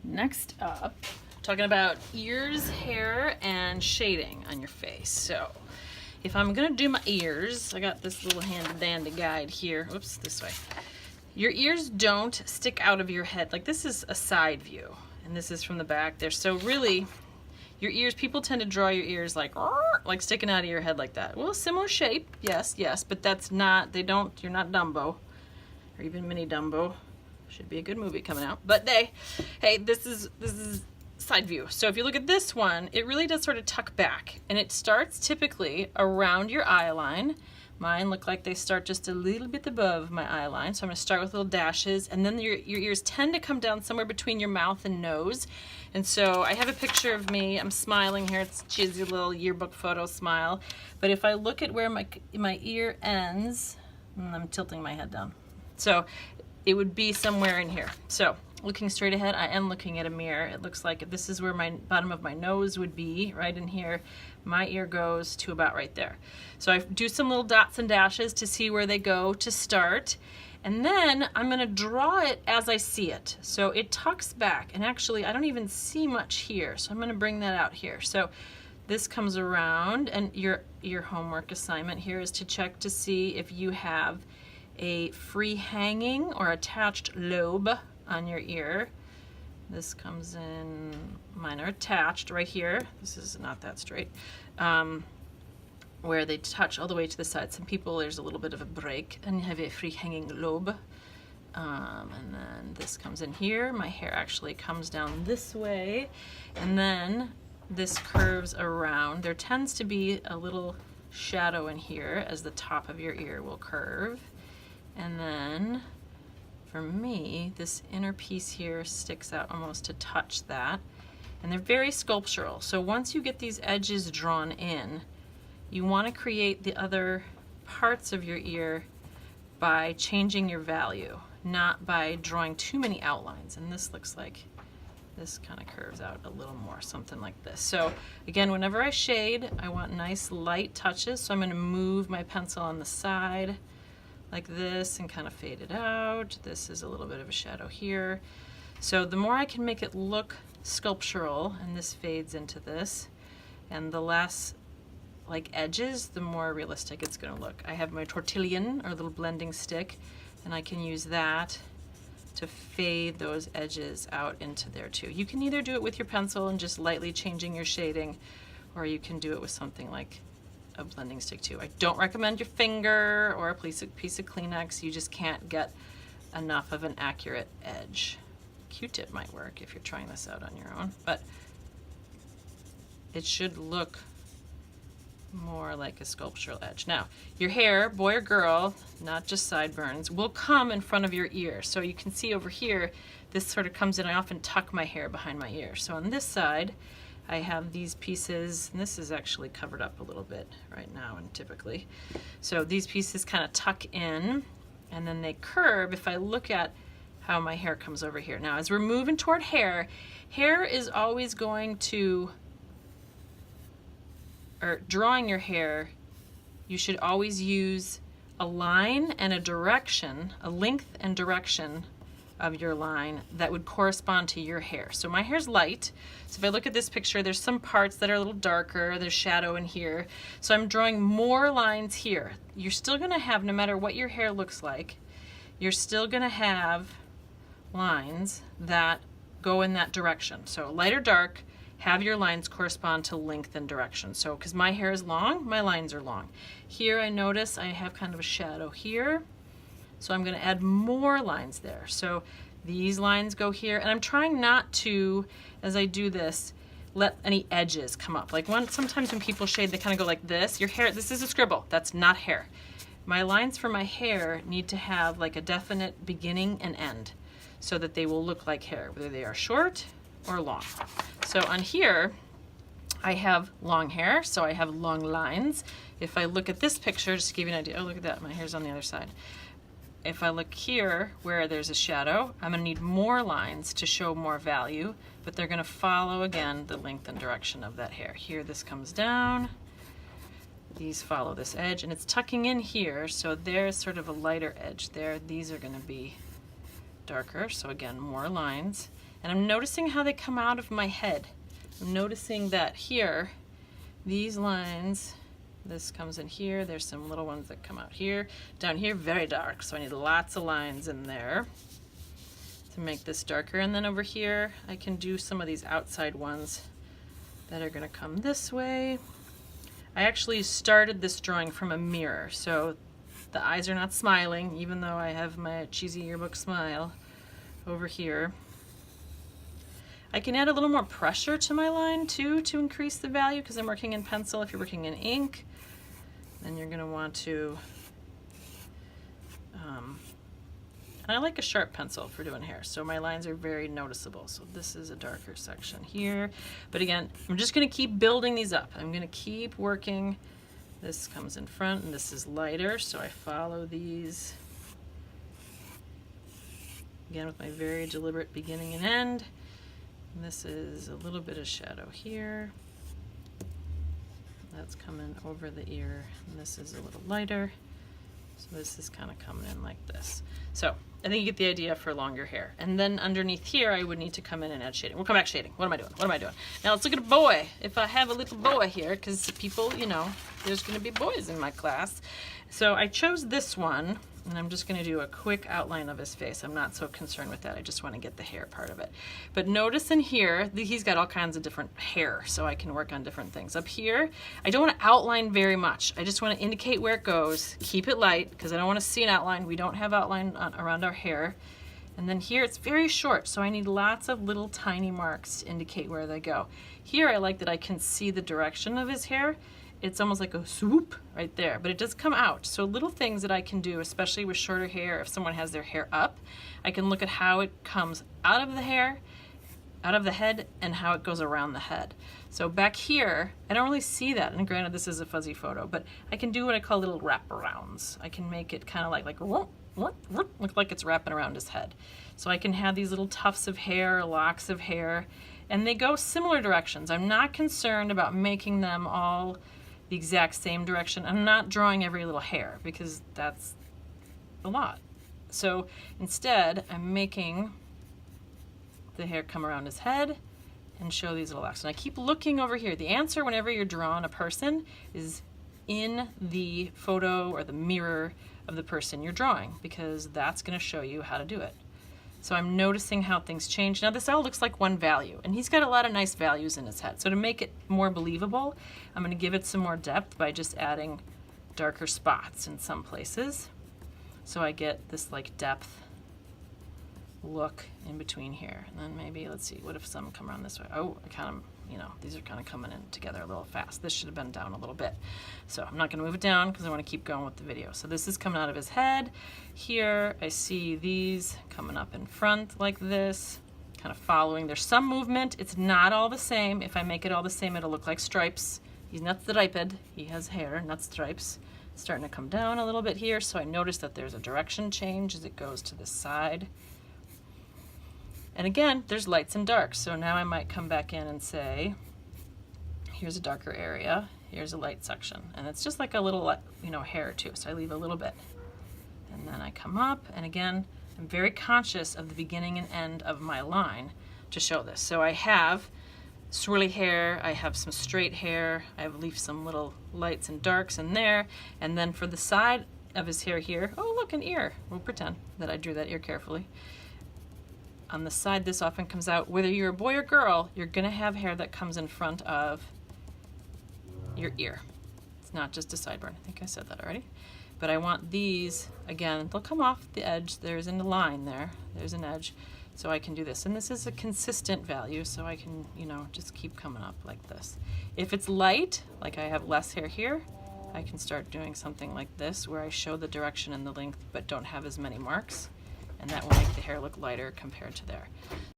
Next up, talking about ears, hair, and shading on your face. So if I'm gonna do my ears, I got this little handy dandy guide here. Oops, this way. Your ears don't stick out of your head. Like, this is a side view, and this is from the back there. So really, your ears, people tend to draw your ears like sticking out of your head like that. Well, similar shape, yes, but that's not, you're not Dumbo, or even Mini Dumbo. Should be a good movie coming out. But hey, this is side view. So if you look at this one, it really does sort of tuck back, and it starts typically around your eye line. Mine look like they start just a little bit above my eye line. So I'm gonna start with little dashes, and then your ears tend to come down somewhere between your mouth and nose. And so I have a picture of me, I'm smiling here, it's a cheesy little yearbook photo smile. But if I look at where my ear ends, I'm tilting my head down. So it would be somewhere in here. So looking straight ahead, I am looking at a mirror. It looks like this is where my bottom of my nose would be, right in here. My ear goes to about right there. So I do some little dots and dashes to see where they go to start. And then I'm gonna draw it as I see it. So it tucks back, and actually I don't even see much here. So I'm gonna bring that out here. So this comes around, and your homework assignment here is to check to see if you have a free hanging or attached lobe on your ear. This comes in, mine are attached right here. This is not that straight. Where they touch all the way to the side. Some people, there's a little bit of a break and you have a free hanging lobe. And then this comes in here. My hair actually comes down this way, and then this curves around. There tends to be a little shadow in here as the top of your ear will curve. And then for me, this inner piece here sticks out almost to touch that. And they're very sculptural. So once you get these edges drawn in, you want to create the other parts of your ear by changing your value, not by drawing too many outlines. And this looks like this kind of curves out a little more, something like this. So again, whenever I shade, I want nice light touches. So I'm going to move my pencil on the side like this and kind of fade it out. This is a little bit of a shadow here. So the more I can make it look sculptural, and this fades into this, and the less like edges, the more realistic it's going to look. I have my tortillon, or little blending stick, and I can use that to fade those edges out into there too. You can either do it with your pencil and just lightly changing your shading, or you can do it with something like a blending stick too. I don't recommend your finger or a piece of Kleenex. You just can't get enough of an accurate edge. Q-tip might work if you're trying this out on your own, but it should look more like a sculptural edge. Now, your hair, boy or girl, not just sideburns, will come in front of your ear. So you can see over here, this sort of comes in. I often tuck my hair behind my ear. So on this side, I have these pieces, and this is actually covered up a little bit right now and typically. So these pieces kind of tuck in, and then they curve if I look at how my hair comes over here. Now, as we're moving toward hair, hair is always going to, or drawing your hair, you should always use a line and a direction, a length and direction of your line that would correspond to your hair. So my hair's light, so if I look at this picture, there's some parts that are a little darker, there's shadow in here. So I'm drawing more lines here. You're still gonna have, no matter what your hair looks like, you're still gonna have lines that go in that direction. So light or dark, have your lines correspond to length and direction. So, because my hair is long, my lines are long. Here I notice I have kind of a shadow here. So I'm going to add more lines there. So these lines go here, and I'm trying not to, as I do this, let any edges come up. Like sometimes when people shade, they kind of go like this. Your hair, this is a scribble, that's not hair. My lines for my hair need to have like a definite beginning and end so that they will look like hair, whether they are short or long. So on here, I have long hair, so I have long lines. If I look at this picture, just to give you an idea, oh look at that, my hair's on the other side. If I look here where there's a shadow, I'm going to need more lines to show more value, but they're going to follow again the length and direction of that hair. Here this comes down, these follow this edge, and it's tucking in here, so there's sort of a lighter edge there. These are going to be darker, so again more lines. And I'm noticing how they come out of my head. I'm noticing that here, these lines, this comes in here, there's some little ones that come out here. Down here, very dark, so I need lots of lines in there to make this darker. And then over here, I can do some of these outside ones that are gonna come this way. I actually started this drawing from a mirror, so the eyes are not smiling, even though I have my cheesy yearbook smile over here. I can add a little more pressure to my line too to increase the value, because I'm working in pencil. If you're working in ink, then you're gonna want to, and I like a sharp pencil for doing hair, so my lines are very noticeable. So this is a darker section here. But again, I'm just gonna keep building these up. I'm gonna keep working. This comes in front and this is lighter, so I follow these. Again, with my very deliberate beginning and end. And this is a little bit of shadow here. That's coming over the ear, and this is a little lighter. So this is kind of coming in like this. So I think you get the idea for longer hair. And then underneath here, I would need to come in and add shading. We'll come back shading. What am I doing? What am I doing? Now let's look at a boy. If I have a little boy here, because people, you know, there's going to be boys in my class. So I chose this one, and I'm just going to do a quick outline of his face. I'm not so concerned with that. I just want to get the hair part of it. But notice in here, he's got all kinds of different hair, so I can work on different things. Up here, I don't want to outline very much. I just want to indicate where it goes. Keep it light, because I don't want to see an outline. We don't have outline around our hair. And then here, it's very short, so I need lots of little tiny marks to indicate where they go. Here, I like that I can see the direction of his hair. It's almost like a swoop right there, but it does come out. So little things that I can do, especially with shorter hair, if someone has their hair up, I can look at how it comes out of the hair, out of the head, and how it goes around the head. So back here, I don't really see that, and granted this is a fuzzy photo, but I can do what I call little wraparounds. I can make it kind of like look like it's wrapping around his head. So I can have these little tufts of hair, locks of hair, and they go similar directions. I'm not concerned about making them all the exact same direction. I'm not drawing every little hair because that's a lot. So instead, I'm making the hair come around his head and show these little locks. And I keep looking over here. The answer whenever you're drawing a person is in the photo or the mirror of the person you're drawing, because that's going to show you how to do it. So I'm noticing how things change. Now this all looks like one value, and he's got a lot of nice values in his head. So to make it more believable, I'm going to give it some more depth by just adding darker spots in some places. So I get this like depth look in between here. And then maybe, let's see, what if some come around this way? Oh, I kind of, you know, these are kind of coming in together a little fast. This should have been down a little bit. So I'm not going to move it down because I want to keep going with the video. So this is coming out of his head. Here I see these coming up in front like this, kind of following. There's some movement. It's not all the same. If I make it all the same, it'll look like stripes. He's not striped. He has hair, not stripes. It's starting to come down a little bit here. So I notice that there's a direction change as it goes to the side. And again, there's lights and darks. So now I might come back in and say, here's a darker area, here's a light section. And it's just like a little, you know, hair too. So I leave a little bit. And then I come up, and again, I'm very conscious of the beginning and end of my line to show this. So I have swirly hair, I have some straight hair, I leave some little lights and darks in there. And then for the side of his hair here, oh look, an ear. We'll pretend that I drew that ear carefully. On the side, this often comes out. Whether you're a boy or girl, you're gonna have hair that comes in front of your ear. It's not just a sideburn. I think I said that already. But I want these, again, they'll come off the edge. There's a line there. There's an edge. So I can do this. And this is a consistent value, so I can, you know, just keep coming up like this. If it's light, like I have less hair here, I can start doing something like this, where I show the direction and the length, but don't have as many marks. And that will make the hair look lighter compared to there.